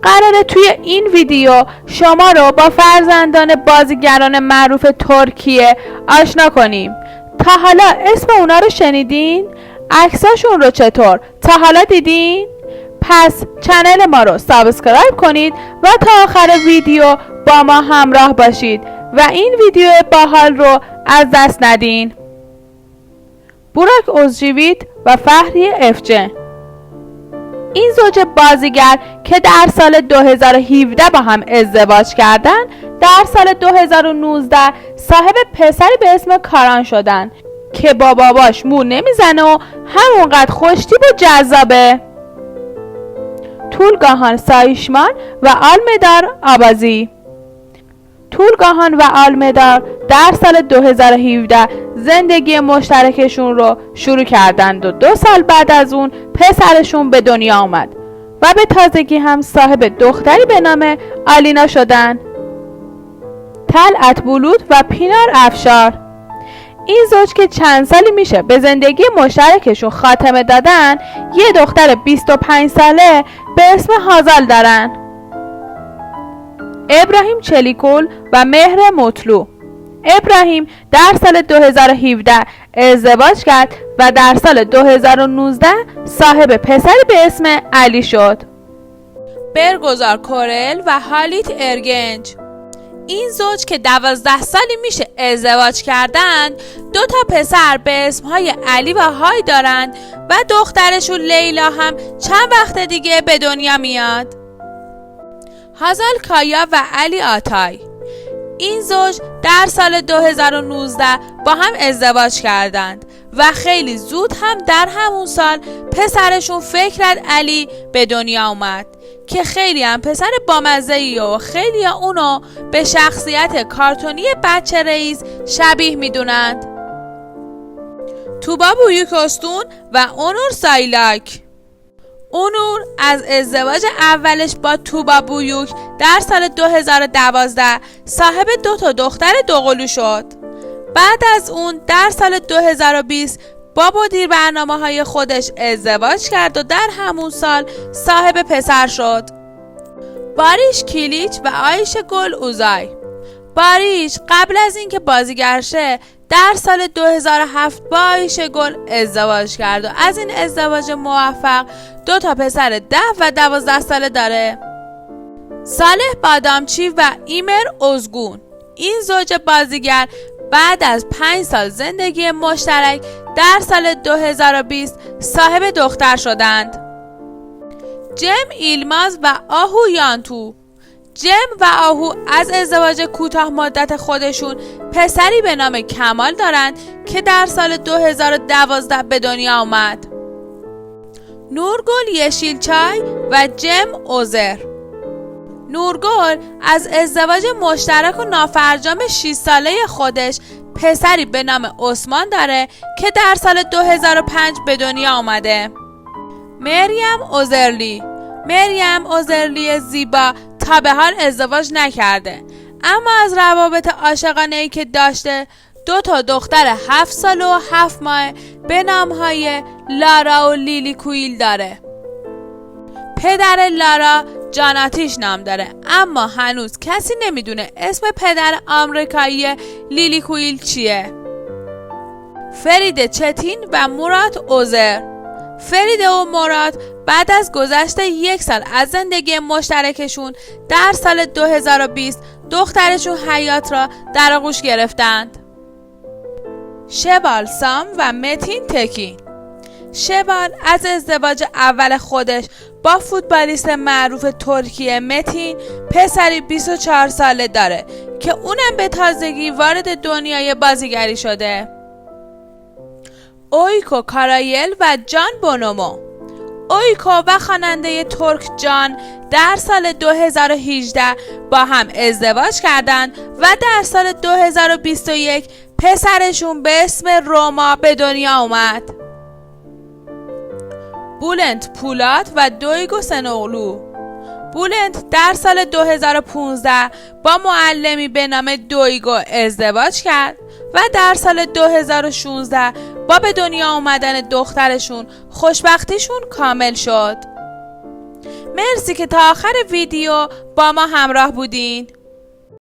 قراره توی این ویدیو شما رو با فرزندان بازیگران معروف ترکیه آشنا کنیم. تا حالا اسم اونا رو شنیدین؟ عکساشون رو چطور تا حالا دیدین؟ پس چنل ما رو سابسکرایب کنید و تا آخر ویدیو با ما همراه باشید و این ویدیو باحال رو از دست ندین. بوراک اوزجیویت و فهریه افجن، این زوج بازیگر که در سال 2017 با هم ازدواج کردن، در سال 2019 صاحب پسری به اسم کاران شدن که با باباش مو نمیزنه و همونقدر خوشتیپ و جذابه. تولگاهان سایشمان و آلمدار آبازی. تولگاهان و آلمدار در سال 2017 زندگی مشترکشون رو شروع کردند و 2 سال بعد از اون پسرشون به دنیا آمد و به تازگی هم صاحب دختری به نام آلینا شدن. طلعت بولود و پینار افشار، این زوج که چند سالی میشه به زندگی مشترکشون خاتمه دادن، یه دختر 25 ساله به اسم هازال دارن. ابراهیم چلیکول و مهر مطلوع. ابراهیم در سال 2017 ازدواج کرد و در سال 2019 صاحب پسری به اسم علی شد. برگزار کورل و هالیت ارگنج، این زوج که 12 سالی میشه ازدواج کردن، 2 پسر به اسمهای علی و های دارند و دخترشون لیلا هم چند وقت دیگه به دنیا میاد. هازال کایا و علی آتای، این زوج در سال 2019 با هم ازدواج کردند و خیلی زود هم در همون سال پسرشون فکرت علی به دنیا اومد که خیلی هم پسر بامزه‌ای و خیلی اونو به شخصیت کارتونی بچه رئیس شبیه میدونند. توبا بویوکستون و اونور سایلاک. اونور از ازدواج اولش با توبا بویوک در سال 2012 صاحب 2 دختر دوقلو شد. بعد از اون در سال 2020 با مدیر برنامه‌های خودش ازدواج کرد و در همون سال صاحب پسر شد. باریش کیلیچ و آیش گل اوزای. باریش قبل از اینکه بازیگر شه در سال 2007 با آیش گل ازدواج کرد و از این ازدواج موفق 2 پسر 10 و 12 ساله داره. صالح بادامچی و ایمر اوزگون، این زوج بازیگر بعد از 5 سال زندگی مشترک در سال 2020 صاحب دختر شدند. جم ایلماز و آهو یانتو. جم و آهو از ازدواج کوتاه مدت خودشون پسری به نام کمال دارند که در سال 2012 به دنیا آمد. نورگل یشیلچای و جم اوزر. نورگل از ازدواج مشترک و نافرجام 6 ساله خودش پسری به نام عثمان داره که در سال 2005 به دنیا آمده. مریم اوزرلی. مریم اوزرلی زیبا تا به حال ازدواج نکرده، اما از روابط عاشقانه‌ای که داشته 2 دختر 7 ساله و 7 ماه به نامهای لارا و لیلی کویل داره. پدر لارا جاناتیش نام داره، اما هنوز کسی نمیدونه اسم پدر آمریکایی لیلی کویل چیه. فرید چتین و مراد اوزر. فرید و مراد بعد از گذشت 1 سال از زندگی مشترکشون در سال 2020 دخترشون حیات را در آغوش گرفتند. شبال سام و متین تکین. شبال از ازدواج اول خودش با فوتبالیست معروف ترکیه متین پسری 24 ساله داره که اونم به تازگی وارد دنیای بازیگری شده. اویکو کارایل و جان بونومو. اویکو و خواننده ترک جان در سال 2018 با هم ازدواج کردند و در سال 2021 پسرشون به اسم روما به دنیا اومد. بولند پولاد و دویگو سنوغلو. بولند در سال 2015 با معلمی به نام دویگو ازدواج کرد و در سال 2016 با به دنیا آمدن دخترشون خوشبختیشون کامل شد. مرسی که تا آخر ویدیو با ما همراه بودین.